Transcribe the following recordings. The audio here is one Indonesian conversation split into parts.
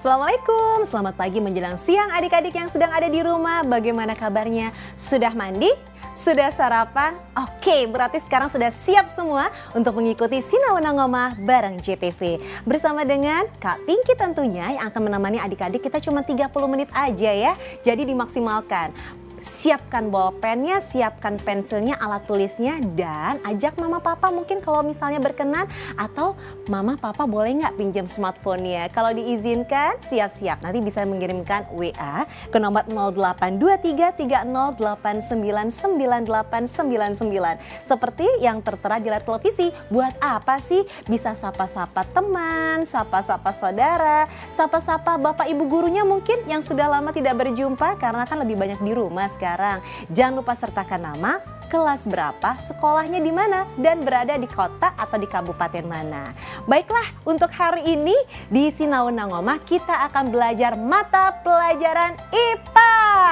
Assalamualaikum, selamat pagi menjelang siang adik-adik yang sedang ada di rumah. Bagaimana kabarnya? Sudah mandi? Sudah sarapan? Oke, berarti sekarang sudah siap semua untuk mengikuti Sinauna Ngomah bareng JTV. Bersama dengan Kak Pinky tentunya yang akan menemani adik-adik kita cuma 30 menit aja ya. Jadi dimaksimalkan. Siapkan bolpennya, siapkan pensilnya, alat tulisnya, dan ajak mama papa mungkin kalau misalnya berkenan, atau mama papa boleh nggak pinjam smartphone-nya. Kalau diizinkan siap-siap, nanti bisa mengirimkan WA ke nomor 082336899899 seperti yang tertera di layar televisi. Buat apa sih? Bisa sapa-sapa teman, sapa-sapa saudara, sapa-sapa bapak ibu gurunya mungkin yang sudah lama tidak berjumpa karena kan lebih banyak di rumah sekarang. Jangan lupa sertakan nama, kelas berapa, sekolahnya di mana, dan berada di kota atau di kabupaten mana. Baiklah, untuk hari ini di Sinauna Ngomah kita akan belajar mata pelajaran IPA.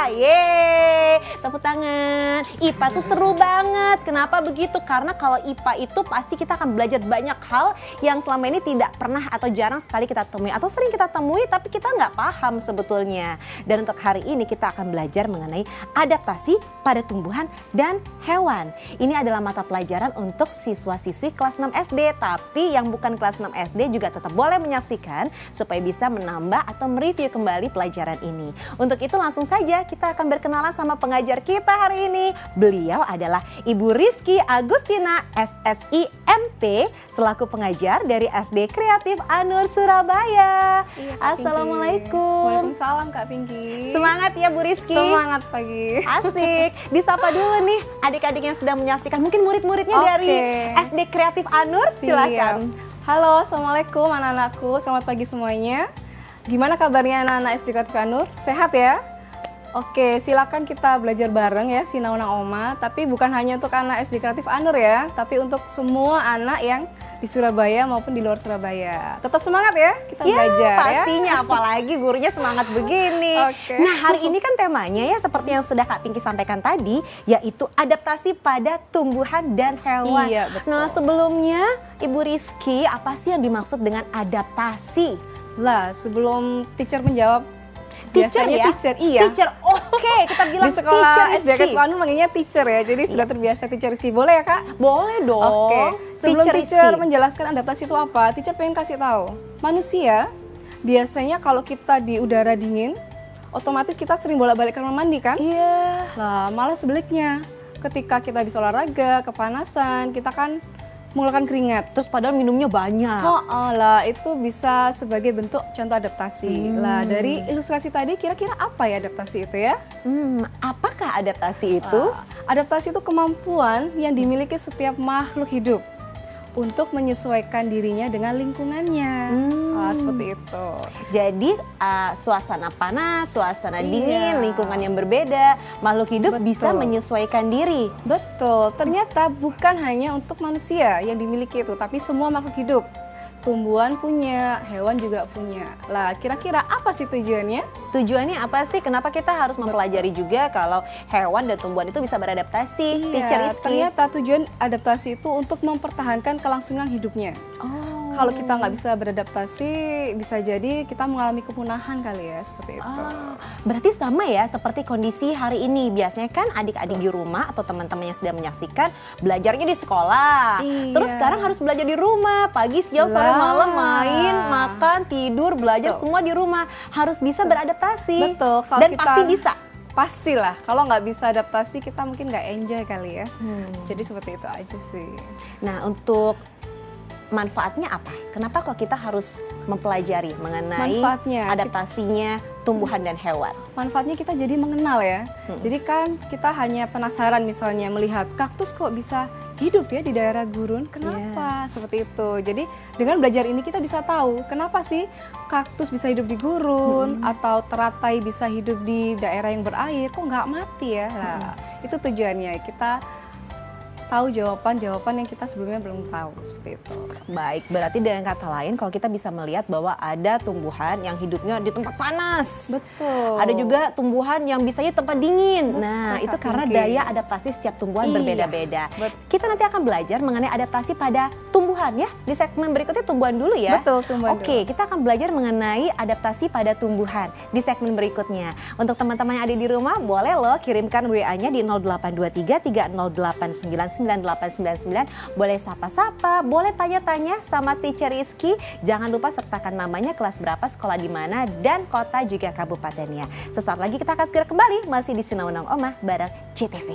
Yeay, tepuk tangan. IPA tuh seru banget. Kenapa begitu? Karena kalau IPA itu pasti kita akan belajar banyak hal yang selama ini tidak pernah atau jarang sekali kita temui, atau sering kita temui tapi kita nggak paham sebetulnya. Dan untuk hari ini kita akan belajar mengenai adaptasi pada tumbuhan dan hewan. Ini adalah mata pelajaran untuk siswa-siswi kelas 6 SD, tapi yang bukan kelas 6 SD juga tetap boleh menyaksikan supaya bisa menambah atau mereview kembali pelajaran ini. Untuk itu langsung saja kita akan berkenalan sama pengajar kita hari ini. Beliau adalah Ibu Rizky Agustina SSI MP selaku pengajar dari SD Kreatif Anur Surabaya. Iya, Assalamualaikum. Waalaikumsalam Kak Pinky. Semangat ya Bu Rizky. Semangat pagi. Asik. Disapa dulu nih adik-adik yang sedang menyaksikan. Mungkin murid-muridnya dari SD Kreatif Anur, silakan. Halo, Assalamualaikum anak-anakku. Selamat pagi semuanya. Gimana kabarnya anak-anak SD Kreatif Anur? Sehat ya? Oke, silakan kita belajar bareng ya Sinauna Ngomah. Tapi bukan hanya untuk anak SD Kreatif Anur ya, tapi untuk semua anak yang di Surabaya maupun di luar Surabaya. Tetap semangat ya kita belajar pastinya, ya. Apalagi gurunya semangat begini. Nah, hari ini kan temanya ya seperti yang sudah Kak Pinky sampaikan tadi, yaitu adaptasi pada tumbuhan dan hewan. Iya, betul. Nah, sebelumnya Ibu Rizky, apa sih yang dimaksud dengan adaptasi? Lah, sebelum teacher menjawab, Teacher ya? Teacher, oke, kita bilang di sekolah teacher SD Kreatif Anur manggilnya teacher ya, jadi sudah terbiasa teacher Rizky. Boleh ya Kak? Boleh dong. Oke, sebelum teacher menjelaskan adaptasi itu apa, teacher pengen kasih tahu. Manusia, biasanya kalau kita di udara dingin, otomatis kita sering bolak-balik kamar mandi kan? Iya. Lah, malah sebaliknya, ketika kita habis olahraga, kepanasan, kita kan mengeluarkan keringat. Terus padahal minumnya banyak. Oh, lah itu bisa sebagai bentuk contoh adaptasi. Lah dari ilustrasi tadi kira-kira apa ya adaptasi itu ya? Apakah adaptasi itu? Adaptasi itu kemampuan yang dimiliki setiap makhluk hidup untuk menyesuaikan dirinya dengan lingkungannya. Seperti itu. Jadi suasana panas, suasana dingin, lingkungan yang berbeda, makhluk hidup bisa menyesuaikan diri. Betul, ternyata bukan hanya untuk manusia yang dimiliki itu, tapi semua makhluk hidup. Tumbuhan punya, hewan juga punya. Lah, kira-kira apa sih tujuannya? Tujuannya apa sih? Kenapa kita harus mempelajari juga kalau hewan dan tumbuhan itu bisa beradaptasi? Teacher Rizky. Ternyata tujuan adaptasi itu untuk mempertahankan kelangsungan hidupnya. Kalau kita nggak bisa beradaptasi, bisa jadi kita mengalami kepunahan kali ya, seperti itu. Berarti sama ya seperti kondisi hari ini. Biasanya kan adik-adik di rumah atau teman-teman yang sedang menyaksikan belajarnya di sekolah. Terus sekarang harus belajar di rumah, pagi, siang, sore, malam, main, makan, tidur, belajar semua di rumah. Harus bisa beradaptasi. Betul. Dan pasti bisa. Pastilah, kalau nggak bisa adaptasi kita mungkin nggak enjoy kali ya. Jadi seperti itu aja sih. Nah, untuk manfaatnya apa? Kenapa kok kita harus mempelajari mengenai adaptasinya tumbuhan dan hewan? Manfaatnya kita jadi mengenal ya. Jadi kan kita hanya penasaran misalnya melihat kaktus kok bisa hidup ya di daerah gurun. Kenapa? Seperti itu. Jadi dengan belajar ini kita bisa tahu kenapa sih kaktus bisa hidup di gurun atau teratai bisa hidup di daerah yang berair. Kok nggak mati ya? Nah, itu tujuannya kita tahu jawaban-jawaban yang kita sebelumnya belum tahu, seperti itu. Baik, berarti dengan kata lain kalau kita bisa melihat bahwa ada tumbuhan yang hidupnya di tempat panas. Betul. Ada juga tumbuhan yang bisanya tempat dingin. Betul, Nah, itu Kak karena Pinky. daya adaptasi setiap tumbuhan Iya, berbeda-beda. betul. Kita nanti akan belajar mengenai adaptasi pada tumbuhan ya. Di segmen berikutnya tumbuhan dulu ya. Betul, tumbuhan Oke, dulu. kita akan belajar mengenai adaptasi pada tumbuhan di segmen berikutnya. Untuk teman-teman yang ada di rumah, boleh loh kirimkan WA-nya di 0823 308 99899. Boleh sapa-sapa, boleh tanya-tanya sama Teacher Rizky. Jangan lupa sertakan namanya, kelas berapa, sekolah di mana, dan kota juga kabupatennya. Sesaat lagi kita akan segera kembali masih di Sinau Undang Omah bareng CTV.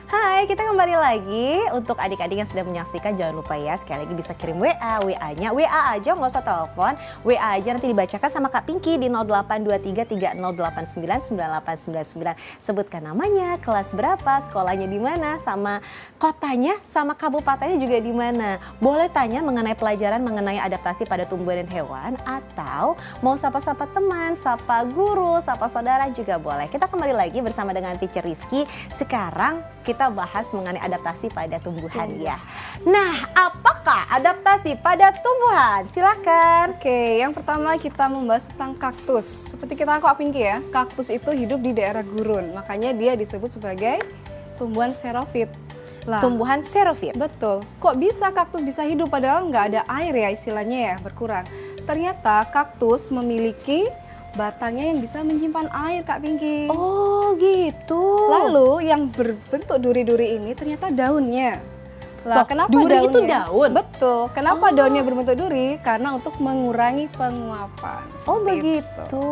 Hai, kita kembali lagi. Untuk adik-adik yang sedang menyaksikan, jangan lupa ya, sekali lagi bisa kirim WA, WA-nya WA aja, nggak usah telepon. WA aja nanti dibacakan sama Kak Pinky di 0823 3089 9899. Sebutkan namanya, kelas berapa, sekolahnya di mana, sama kotanya, sama kabupatennya juga di mana. Boleh tanya mengenai pelajaran mengenai adaptasi pada tumbuhan dan hewan, atau mau sapa-sapa teman, sapa guru, sapa saudara juga boleh. Kita kembali lagi bersama dengan Teacher Rizky. Sekarang kita bahas mengenai adaptasi pada tumbuhan ya. Nah, apakah adaptasi pada tumbuhan? Silakan. Oke, yang pertama kita membahas tentang kaktus. Seperti kita Kak Pinky ya, kaktus itu hidup di daerah gurun, makanya dia disebut sebagai tumbuhan xerophyte. Lah, Tumbuhan xerophyte. betul. Kok bisa kaktus bisa hidup padahal nggak ada air ya istilahnya ya, berkurang. Ternyata kaktus memiliki batangnya yang bisa menyimpan air, Kak Pinky. Oh, gitu. Lalu yang berbentuk duri-duri ini ternyata daunnya. Lah, Wah, duri itu daun? Betul. Kenapa Oh. daunnya berbentuk duri? Karena untuk mengurangi penguapan. Oh, Seperti begitu. itu.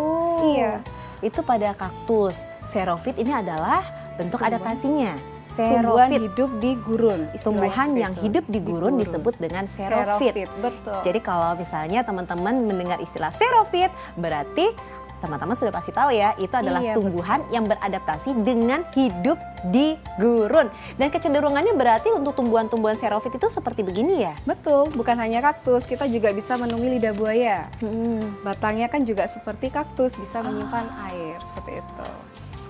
Iya. Itu pada kaktus. Xerophyte ini adalah bentuk Tumbuhan. adaptasinya. Tumbuhan Xerophyte. hidup di gurun. istilahnya Tumbuhan seperti yang itu. hidup di gurun disebut dengan xerophyte. Betul. Jadi kalau misalnya teman-teman mendengar istilah xerophyte, berarti teman-teman sudah pasti tahu ya, itu adalah Iya, tumbuhan yang beradaptasi dengan hidup di gurun. Dan kecenderungannya berarti untuk tumbuhan-tumbuhan xerophyte itu seperti begini ya? Betul, bukan hanya kaktus, kita juga bisa menemui lidah buaya. Batangnya kan juga seperti kaktus, bisa menyimpan air, seperti itu.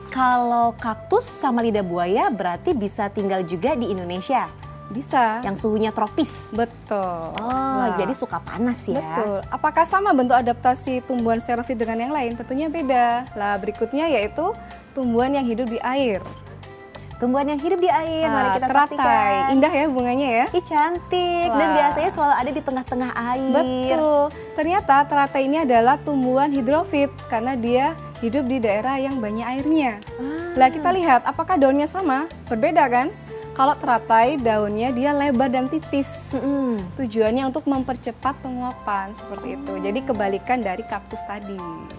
Kalau kaktus sama lidah buaya berarti bisa tinggal juga di Indonesia, Bisa. yang suhunya tropis. Betul. Oh, Lah, jadi suka panas ya? betul. Apakah sama bentuk adaptasi tumbuhan xerophyte dengan yang lain? Tentunya beda. Lah, berikutnya yaitu tumbuhan yang hidup di air. Tumbuhan yang hidup di air, mari kita teratai. saksikan. Indah ya bunganya ya. Ih, cantik, dan Wah. biasanya selalu ada di tengah-tengah air. Betul. Ternyata teratai ini adalah tumbuhan hidrofit karena dia hidup di daerah yang banyak airnya. Lah, kita lihat apakah daunnya sama? Berbeda kan? Kalau teratai daunnya dia lebar dan tipis. Tujuannya untuk mempercepat penguapan seperti itu. Jadi kebalikan dari kaktus tadi.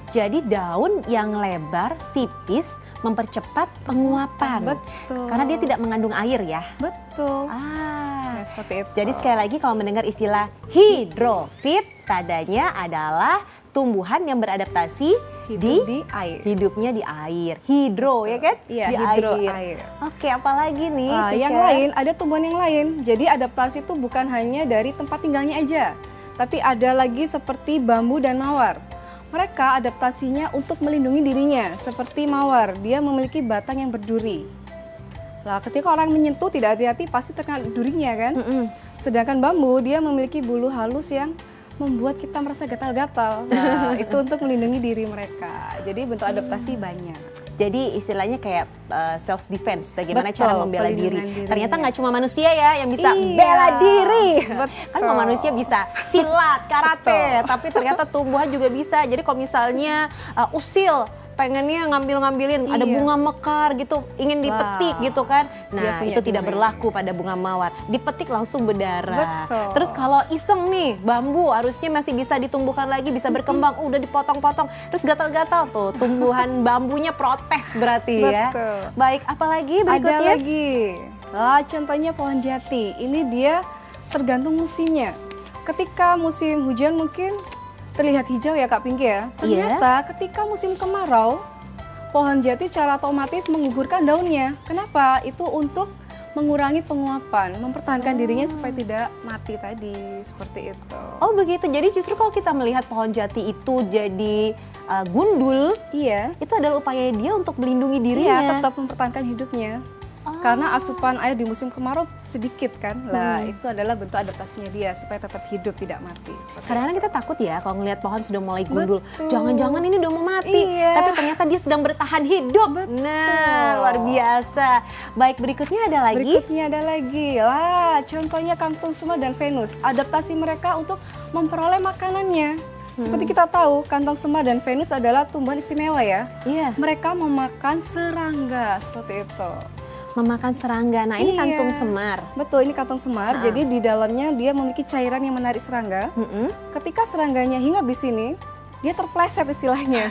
Jadi daun yang lebar, tipis, mempercepat penguapan. Betul. Karena dia tidak mengandung air ya. Betul. Ah. Ya, seperti itu. Jadi sekali lagi kalau mendengar istilah hidrofit, tandanya adalah tumbuhan yang beradaptasi hidup di air. hidupnya di air. Hidro ya kan? Iya, di hidro air. Oke, apalagi nih? Nah, yang teacher? lain, ada tumbuhan yang lain. Jadi adaptasi itu bukan hanya dari tempat tinggalnya aja, tapi ada lagi seperti bambu dan mawar. Mereka adaptasinya untuk melindungi dirinya, seperti mawar, dia memiliki batang yang berduri. Lah, ketika orang menyentuh tidak hati-hati pasti terkena durinya kan? Sedangkan bambu dia memiliki bulu halus yang membuat kita merasa gatal-gatal. Nah, itu untuk melindungi diri mereka. Jadi bentuk adaptasi banyak. Jadi istilahnya kayak self defense, bagaimana Betul, cara membela diri. pelindungan dirinya. Ternyata nggak cuma manusia ya yang bisa Iya, bela diri. betul. Kan kalau manusia bisa silat, karate, tapi ternyata tumbuhan juga bisa. Jadi kalau misalnya usil pengennya ngambil-ngambilin, ada Iya. bunga mekar gitu, ingin dipetik Wah, gitu kan. dia Nah, punya itu tidak duri. berlaku pada bunga mawar. Dipetik langsung berdarah. Betul. Terus kalau iseng nih, bambu harusnya masih bisa ditumbuhkan lagi, bisa berkembang. Udah dipotong-potong, terus gatal-gatal tuh. Tumbuhan bambunya protes berarti ya. Betul. Baik, apalagi berikutnya? Ada lagi. Contohnya pohon jati. Ini dia tergantung musimnya. Ketika musim hujan mungkin terlihat hijau ya Kak Pinky ya. Ternyata ketika musim kemarau, pohon jati secara otomatis menggugurkan daunnya. Kenapa? Itu untuk mengurangi penguapan, mempertahankan dirinya supaya tidak mati tadi, seperti itu. Oh begitu, jadi justru kalau kita melihat pohon jati itu jadi gundul, Iya, itu adalah upaya dia untuk melindungi iya, dirinya. tetap mempertahankan hidupnya. Oh. Karena asupan air di musim kemarau sedikit kan, lah itu adalah bentuk adaptasinya dia supaya tetap hidup tidak mati. Seperti Kadang-kadang itu. kita takut ya kalau ngelihat pohon sudah mulai gundul. Betul. Jangan-jangan ini udah mau mati, Iya. tapi ternyata dia sedang bertahan hidup. Nah, luar biasa. Baik, berikutnya ada lagi. Berikutnya ada lagi lah, contohnya kangtung semar dan Venus. Adaptasi mereka untuk memperoleh makanannya. Seperti kita tahu, kantong semar dan Venus adalah tumbuhan istimewa ya. Iya, Mereka memakan serangga seperti itu. memakan serangga. Nah, ini Iya. kantung semar. Betul, ini kantong semar. Jadi di dalamnya dia memiliki cairan yang menarik serangga. Mm-mm. Ketika serangganya hinggap di sini, dia terpleset istilahnya.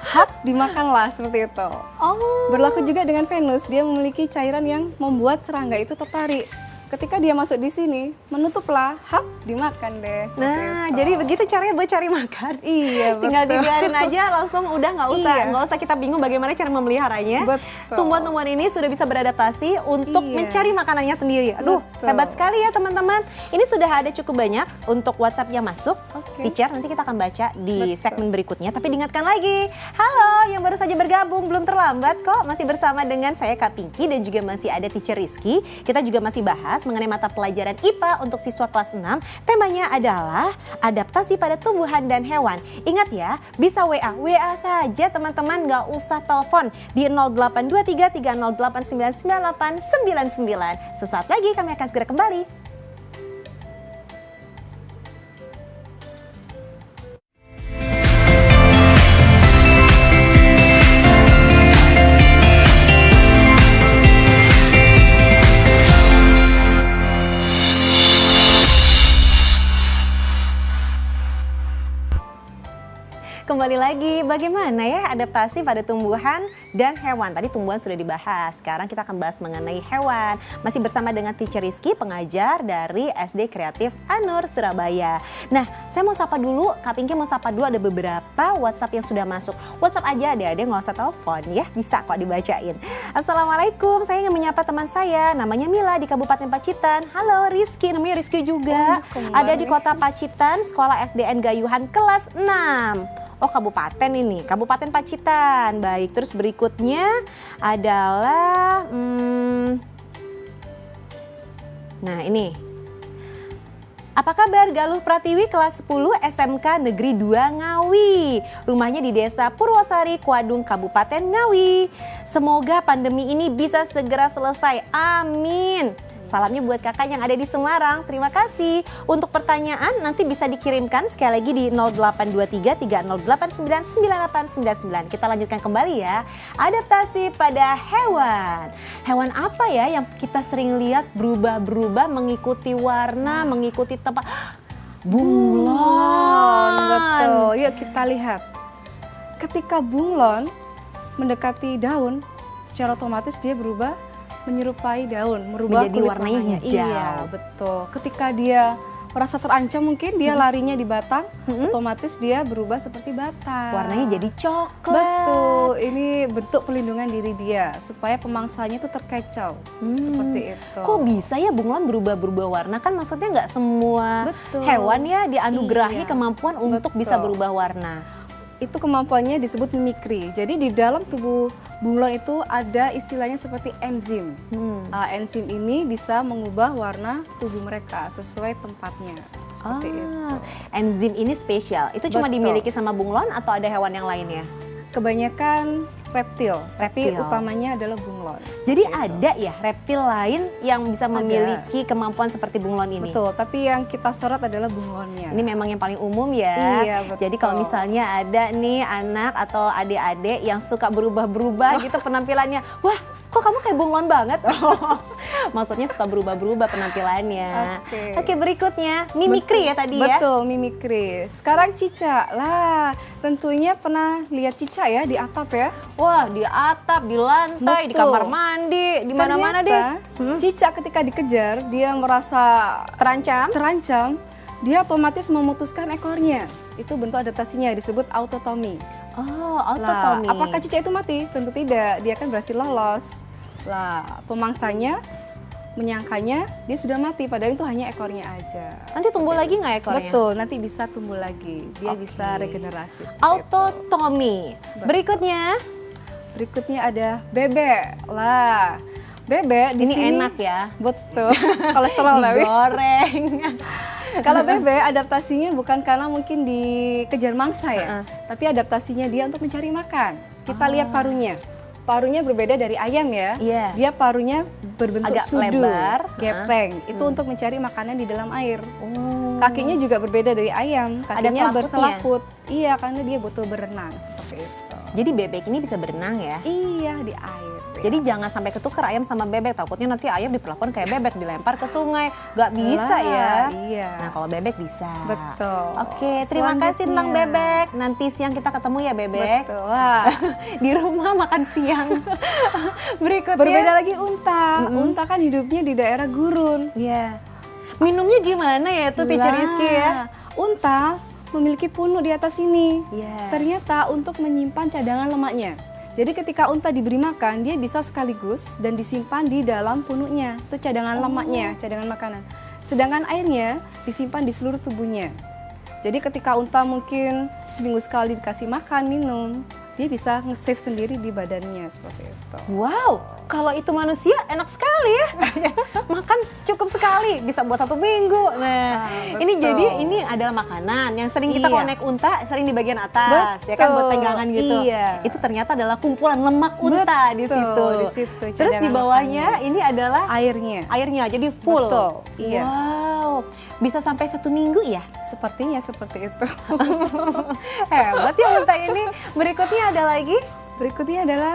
Hap, dimakanlah seperti itu. Oh, Berlaku juga dengan Venus, dia memiliki cairan yang membuat serangga itu tertarik. Ketika dia masuk di sini, menutuplah, hap, dimakan deh. Seperti nah, itu. jadi begitu caranya buat cari makan. Iya, Tinggal betul. dibiarin aja langsung udah Iya. nggak usah kita bingung bagaimana cara memeliharanya. Betul. Tumbuhan-tumbuhan ini sudah bisa beradaptasi untuk Iya. mencari makanannya sendiri. Aduh, Betul. hebat sekali ya teman-teman. Ini sudah ada cukup banyak untuk WhatsApp yang masuk. Oke. Teacher, nanti kita akan baca di Betul. segmen berikutnya. Tapi diingatkan lagi, halo yang baru saja bergabung, belum terlambat kok. Masih bersama dengan saya Kak Pinky dan juga masih ada Teacher Rizky. Kita juga masih bahas mengenai mata pelajaran IPA untuk siswa kelas 6. Temanya adalah adaptasi pada tumbuhan dan hewan. Ingat ya, bisa WA saja teman-teman, nggak usah telepon di 0823 308 9999. Sesaat lagi kami akan segera kembali. Kembali lagi, bagaimana ya adaptasi pada tumbuhan dan hewan. Tadi tumbuhan sudah dibahas, sekarang kita akan bahas mengenai hewan. Masih bersama dengan Teacher Rizky, pengajar dari SD Kreatif Anur, Surabaya. Nah, saya mau sapa dulu, Kak Pinky mau sapa dulu, ada beberapa WhatsApp yang sudah masuk. WhatsApp aja ada nggak usah telepon ya, bisa kok dibacain. Assalamualaikum, saya ingin menyapa teman saya, namanya Mila di Kabupaten Pacitan. Halo Rizky, namanya Rizky juga. Ada di Kota Pacitan, Sekolah SDN Gayuhan kelas 6. Oh, kabupaten ini, Kabupaten Pacitan. Baik, terus berikutnya adalah nah ini. Apa kabar Galuh Pratiwi kelas 10 SMK Negeri 2 Ngawi. Rumahnya di Desa Purwosari, Kuadung, Kabupaten Ngawi. Semoga pandemi ini bisa segera selesai. Amin. Salamnya buat kakak yang ada di Semarang. Terima kasih. Untuk pertanyaan nanti bisa dikirimkan sekali lagi di 0823 308 9899. Kita lanjutkan kembali ya. Adaptasi pada hewan. Hewan apa ya yang kita sering lihat berubah-berubah mengikuti warna, mengikuti tempat? Bunglon. Betul. Yuk kita lihat. Ketika bunglon mendekati daun, secara otomatis dia berubah menyerupai daun, merubah Menjadi kulit warnanya hijau. Iya, betul. Ketika dia merasa terancam mungkin dia larinya di batang, otomatis dia berubah seperti batang. Warnanya jadi coklat. Betul, ini bentuk pelindungan diri dia supaya pemangsanya itu terkecoh. Seperti itu. Kok bisa ya bunglon berubah-berubah warna? Kan maksudnya nggak semua Betul. hewan ya dianugerahi Iya. kemampuan untuk Betul. bisa berubah warna. Itu kemampuannya disebut mimikri. Jadi di dalam tubuh bunglon itu ada istilahnya seperti enzim. Enzim ini bisa mengubah warna tubuh mereka sesuai tempatnya. Seperti itu. Enzim ini spesial. Itu cuma Betul. dimiliki sama bunglon atau ada hewan yang lainnya? Kebanyakan reptil, tapi Reptil. utamanya adalah bunglon. Jadi Seperti itu. ada ya reptil lain yang bisa memiliki kemampuan seperti bunglon ini? Betul, tapi yang kita sorot adalah bunglonnya. Ini memang yang paling umum ya. Iya, betul. Jadi kalau misalnya ada nih anak atau adik-adik yang suka berubah-berubah gitu penampilannya. Wah, kok kamu kayak bunglon banget? Maksudnya suka berubah-berubah penampilannya. Oke, berikutnya mimikri ya tadi ya. Betul, mimikri. Sekarang cicak. Lah, tentunya pernah lihat cicak ya di atap ya. Wah, di atap, di lantai, di Betul. kamar mandi, di mana-mana deh. Ternyata, cicak ketika dikejar, dia merasa terancam, dia otomatis memutuskan ekornya. Itu bentuk adaptasinya disebut autotomi. Oh, Lah, autotomi. apakah cicak itu mati? Tentu tidak, dia kan berhasil lolos. Lah, pemangsanya menyangkanya dia sudah mati, padahal itu hanya ekornya aja. Nanti tumbuh lagi nggak ekornya? Betul, nanti bisa tumbuh lagi. Dia Oke. bisa regenerasi seperti itu. Autotomi. Berikutnya, Berikutnya ada bebek. Lah, bebek di ini sini enak ya. betul. Kolesterol tapi. Digoreng. Kalau bebek adaptasinya bukan karena mungkin dikejar mangsa ya, tapi adaptasinya dia untuk mencari makan. Kita lihat parunya. Parunya berbeda dari ayam ya. Iya. Dia parunya berbentuk Agak sudu, lebar. gepeng. Itu untuk mencari makanan di dalam air. Oh. Kakinya juga berbeda dari ayam. Kakinya selaputnya? berselaput. Iya, karena dia butuh berenang seperti itu. Jadi bebek ini bisa berenang ya? Iya, di air. Jadi jangan sampai ketukar ayam sama bebek, takutnya nanti ayam diperlakukan kayak bebek, dilempar ke sungai. Gak bisa ya. Iya. Nah kalau bebek bisa. Betul. Oke, terima kasih tentang Selanjutnya. bebek. Nanti siang kita ketemu ya bebek. Betul lah. Di rumah makan siang. Berikutnya. Berbeda lagi unta. Unta kan hidupnya di daerah gurun. Iya. Minumnya gimana ya tuh Teacher Lah, Rizky ya? Unta memiliki punuk di atas sini. Iya. Ternyata untuk menyimpan cadangan lemaknya. Jadi ketika unta diberi makan, dia bisa sekaligus dan disimpan di dalam punuknya. Itu cadangan lemaknya, cadangan makanan. Sedangkan airnya disimpan di seluruh tubuhnya. Jadi ketika unta mungkin seminggu sekali dikasih makan, minum, dia bisa nge-save sendiri di badannya seperti itu. Wow, kalau itu manusia enak sekali ya. Makan cukup sekali, bisa buat 1 minggu. Nah, ini betul. jadi ini adalah makanan yang sering kita Iya. kalau naik unta, sering di bagian atas, ya kan buat Betul, pegangan gitu. iya. Itu ternyata adalah kumpulan lemak unta di Betul, situ. di situ Terus di cadangan bawahnya ini adalah Airnya. airnya, jadi full. Betul, iya. Wow, bisa sampai 1 minggu ya? Sepertinya seperti itu. Hebat ya unta ini. Berikutnya ada lagi. Berikutnya adalah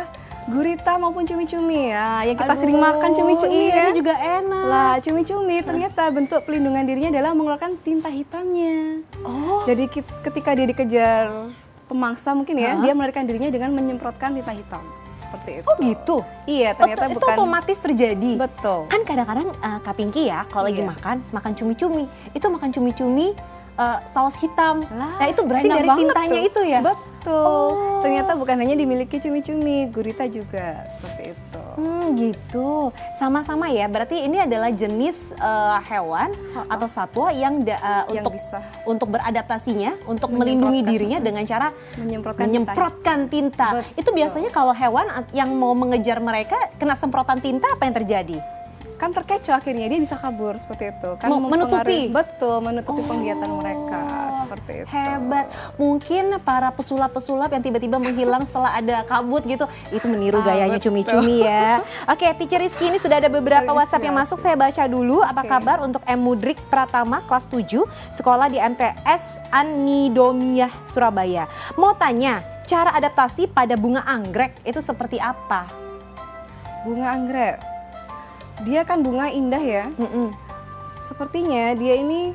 gurita maupun cumi-cumi ya, yang kita Aduh, sering makan cumi-cumi iya, ya. ini juga enak. Lah, cumi-cumi ternyata bentuk pelindungan dirinya adalah mengeluarkan tinta hitamnya. Oh, Jadi ketika dia dikejar pemangsa mungkin ya, Hah? dia melarikan dirinya dengan menyemprotkan tinta hitam. Seperti itu. oh gitu. Iya, ternyata itu bukan. otomatis terjadi. Betul. Kan kadang-kadang Kak Pinky ya kalau lagi Iya. makan cumi-cumi, itu makan cumi-cumi saus hitam. Lah, Nah itu berarti enak dari banget tintanya tuh. itu ya? Betul. Oh. Ternyata bukan hanya dimiliki cumi-cumi, gurita juga seperti itu. Gitu. Sama-sama ya. Berarti ini adalah jenis hewan atau satwa yang Yang untuk bisa beradaptasinya, untuk melindungi Menyemprotkan. dirinya dengan cara menyemprotkan tinta. Betul. Itu biasanya kalau hewan yang mau mengejar mereka kena semprotan tinta, apa yang terjadi? kan terkecoh, akhirnya dia bisa kabur seperti itu kan, Menutupi? betul, menutupi kegiatan mereka seperti itu. Hebat. Mungkin para pesulap-pesulap yang tiba-tiba menghilang setelah ada kabut gitu, itu meniru gayanya betul. cumi-cumi ya. Oke, Teacher Rizky, ini sudah ada beberapa Terinspirasi. WhatsApp yang masuk, saya baca dulu. Apa Oke. kabar untuk M. Mudrik Pratama kelas 7, sekolah di MTS Anidomiyah Surabaya. Mau tanya, cara adaptasi pada bunga anggrek itu seperti apa? Bunga anggrek, dia kan bunga indah ya. Sepertinya dia ini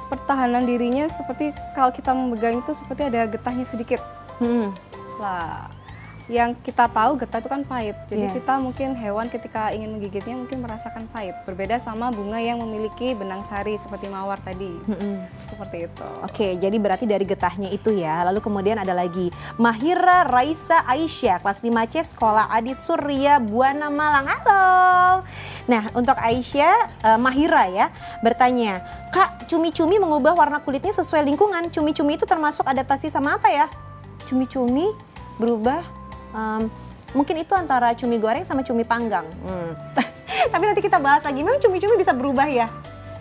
pertahanan dirinya seperti kalau kita memegang itu seperti ada getahnya sedikit. Lah, yang kita tahu getah itu kan pahit. Jadi Iya. kita mungkin hewan ketika ingin menggigitnya mungkin merasakan pahit. Berbeda sama bunga yang memiliki benang sari seperti mawar tadi. Seperti itu. Oke, jadi berarti dari getahnya itu ya. Lalu kemudian ada lagi Mahira Raisa Aisyah, kelas 5C, Sekolah Adi Surya Buana Malang. Halo. Nah, untuk Aisyah, Mahira ya, bertanya, Kak, cumi-cumi mengubah warna kulitnya sesuai lingkungan. Cumi-cumi itu termasuk adaptasi sama apa ya? Cumi-cumi berubah, mungkin itu antara cumi goreng sama cumi panggang. Tapi nanti kita bahas lagi, memang cumi-cumi bisa berubah ya?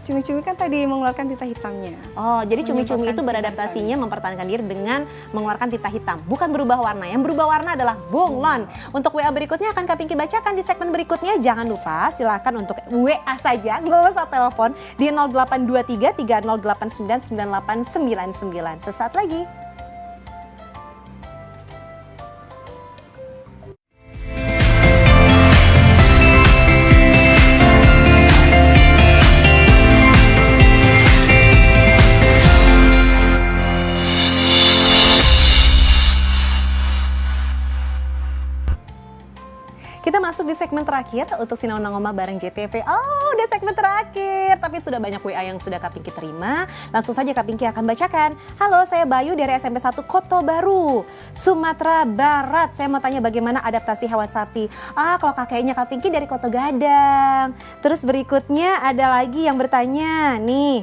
Cumi-cumi kan tadi mengeluarkan tinta hitamnya. Oh, jadi cumi-cumi Menyebabkan itu tinta beradaptasinya mempertahankan diri dengan mengeluarkan tinta hitam. Bukan berubah warna. Yang berubah warna adalah bunglon. Untuk WA berikutnya akan Kak Pinky bacakan di segmen berikutnya. Jangan lupa silahkan untuk WA saja, nggak usah telepon di 0823 3089 9899. Sesaat lagi. Kita masuk di segmen terakhir terakhir untuk Sinauna Ngoma bareng JTV. Oh, udah segmen terakhir. Tapi sudah banyak WA yang sudah Kak Pinky terima. Langsung saja Kak Pinky akan bacakan. Halo, saya Bayu dari SMP 1 Koto Baru, Sumatera Barat. Saya mau tanya bagaimana adaptasi hewan sapi. Kalau kakeknya Kak Pinky dari Koto Gadang. Terus berikutnya ada lagi yang bertanya nih.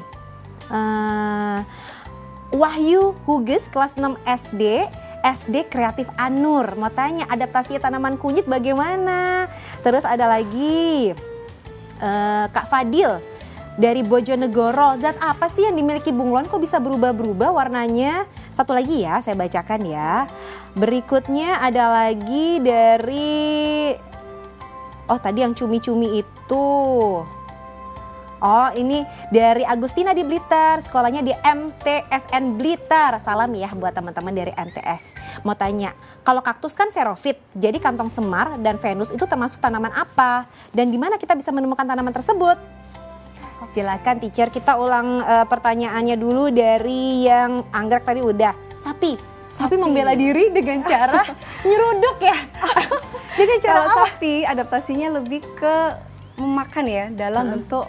Wahyu Huges kelas 6 SD Kreatif Anur, mau tanya adaptasi tanaman kunyit bagaimana. Terus ada lagi Kak Fadil dari Bojonegoro, zat apa sih yang dimiliki bunglon kok bisa berubah-berubah warnanya? Satu lagi ya, saya bacakan ya. Berikutnya ada lagi dari, tadi yang cumi-cumi itu. Ini dari Agustina di Blitar, sekolahnya di MTSN Blitar. Salam ya buat teman-teman dari MTS. Mau tanya, kalau kaktus kan xerophyt, jadi kantong semar dan Venus itu termasuk tanaman apa? Dan di mana kita bisa menemukan tanaman tersebut? Silakan teacher, kita ulang pertanyaannya dulu dari yang anggrek tadi udah. Sapi membela diri dengan cara nyeruduk ya? Dengan cara Kalau apa? sapi adaptasinya lebih ke memakan ya dalam bentuk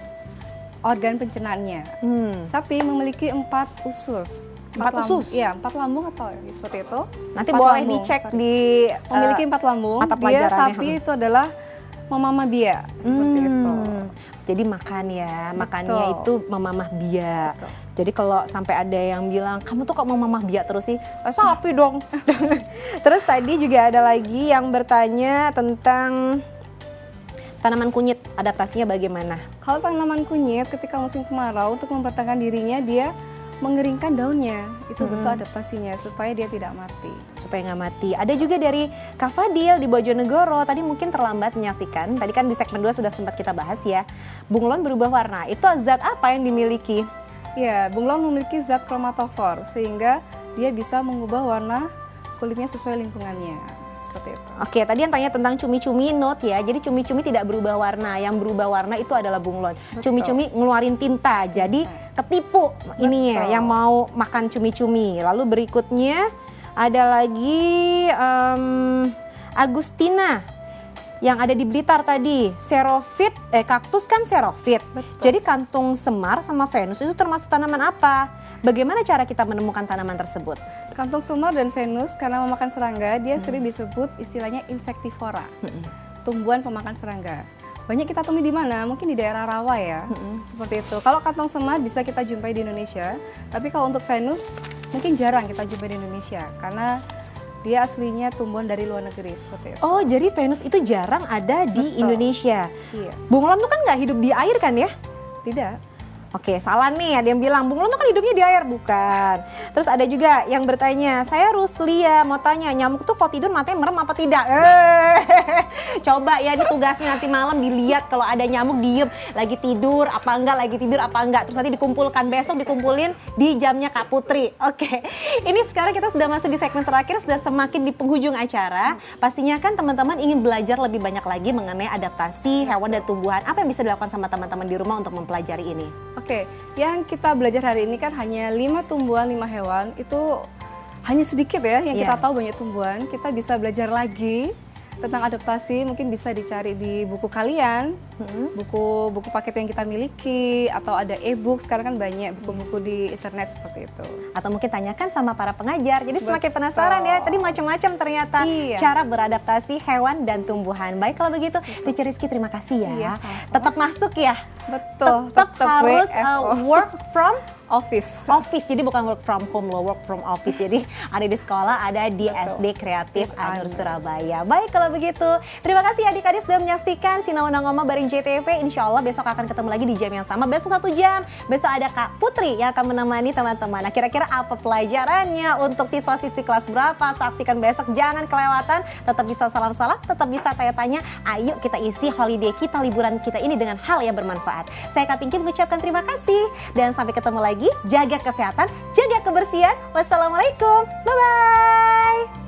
organ pencernaannya. Sapi memiliki 4 usus. 4 usus? Iya, 4 lambung atau seperti itu. Nanti 4 boleh lambung, dicek sorry. di Memiliki 4 lambung. mata Dia pelajarannya. sapi itu adalah memamah bia seperti itu. Jadi makan ya, makannya Betul. itu memamah bia. Betul. Jadi kalau sampai ada yang bilang, kamu tuh kok memamah bia terus sih? Sapi dong. Terus tadi juga ada lagi yang bertanya tentang tanaman kunyit, adaptasinya bagaimana? Kalau tanaman kunyit ketika musim kemarau untuk mempertahankan dirinya dia mengeringkan daunnya. Itu bentuk adaptasinya supaya dia tidak mati. Supaya nggak mati. Ada juga dari Kak Fadil di Bojonegoro, tadi mungkin terlambat menyaksikan. Tadi kan di segmen 2 sudah sempat kita bahas ya. Bunglon berubah warna, itu zat apa yang dimiliki? Ya, bunglon memiliki zat kromatofor sehingga dia bisa mengubah warna kulitnya sesuai lingkungannya. Seperti itu. Oke, tadi yang tanya tentang cumi-cumi note ya. Jadi cumi-cumi tidak berubah warna, yang berubah warna itu adalah bunglon. Cumi-cumi ngeluarin tinta, jadi ketipu ini ya yang mau makan cumi-cumi. Lalu berikutnya ada lagi Agustina yang ada di Blitar tadi, xerophyt, kaktus kan xerophyt. Jadi kantung semar sama Venus itu termasuk tanaman apa? Bagaimana cara kita menemukan tanaman tersebut? Kantung semar dan Venus karena memakan serangga, dia sering disebut istilahnya insektivora, tumbuhan pemakan serangga. Banyak kita temui di mana? Mungkin di daerah rawa ya, seperti itu. Kalau kantung semar bisa kita jumpai di Indonesia, tapi kalau untuk Venus mungkin jarang kita jumpai di Indonesia karena dia aslinya tumbuhan dari luar negeri seperti itu. Oh, jadi Venus itu jarang ada di Indonesia. Iya. Bunglon tuh kan nggak hidup di air kan ya? Tidak. Oke, salah nih, ada yang bilang bunglon tuh kan hidupnya di air, bukan. Terus ada juga yang bertanya, saya Ruslia mau tanya, nyamuk tuh kalau tidur matanya merem apa tidak? Coba ya, ini tugasnya nanti malam dilihat kalau ada nyamuk diem, lagi tidur apa enggak, terus nanti dikumpulkan, besok dikumpulin di jamnya Kak Putri. Oke, ini sekarang kita sudah masuk di segmen terakhir, sudah semakin di penghujung acara. Pastinya kan teman-teman ingin belajar lebih banyak lagi mengenai adaptasi hewan dan tumbuhan. Apa yang bisa dilakukan sama teman-teman di rumah untuk mempelajari ini? Oke, yang kita belajar hari ini kan hanya 5 tumbuhan, 5 hewan. Itu hanya sedikit ya yang kita tahu, banyak tumbuhan. Kita bisa belajar lagi tentang adaptasi, mungkin bisa dicari di buku kalian, buku paket yang kita miliki, atau ada e-book, sekarang kan banyak buku-buku di internet seperti itu. Atau mungkin tanyakan sama para pengajar, jadi semakin penasaran ya, tadi macam-macam ternyata cara beradaptasi hewan dan tumbuhan. Baik kalau begitu, Teacher Rizky terima kasih ya. Iya, sama-sama. Tetap masuk ya. Betul, Tetap harus WFO. work from office. jadi bukan work from home loh, work from office. Jadi ada di sekolah, ada di SD Kreatif Anur Surabaya. Baik kalau begitu, terima kasih adik-adik sudah menyaksikan Sinauna Ngoma bareng JTV. Insya Allah besok akan ketemu lagi di jam yang sama, besok 1 jam. Besok ada Kak Putri yang akan menemani teman-teman. Nah, kira-kira apa pelajarannya untuk siswa-siswi kelas berapa? Saksikan besok, jangan kelewatan. Tetap bisa salam-salam, tetap bisa tanya-tanya. Ayo kita isi holiday kita, liburan kita ini dengan hal yang bermanfaat. Saya Kak Pinky mengucapkan terima kasih dan sampai ketemu lagi. Jaga kesehatan, jaga kebersihan. Wassalamualaikum, bye-bye.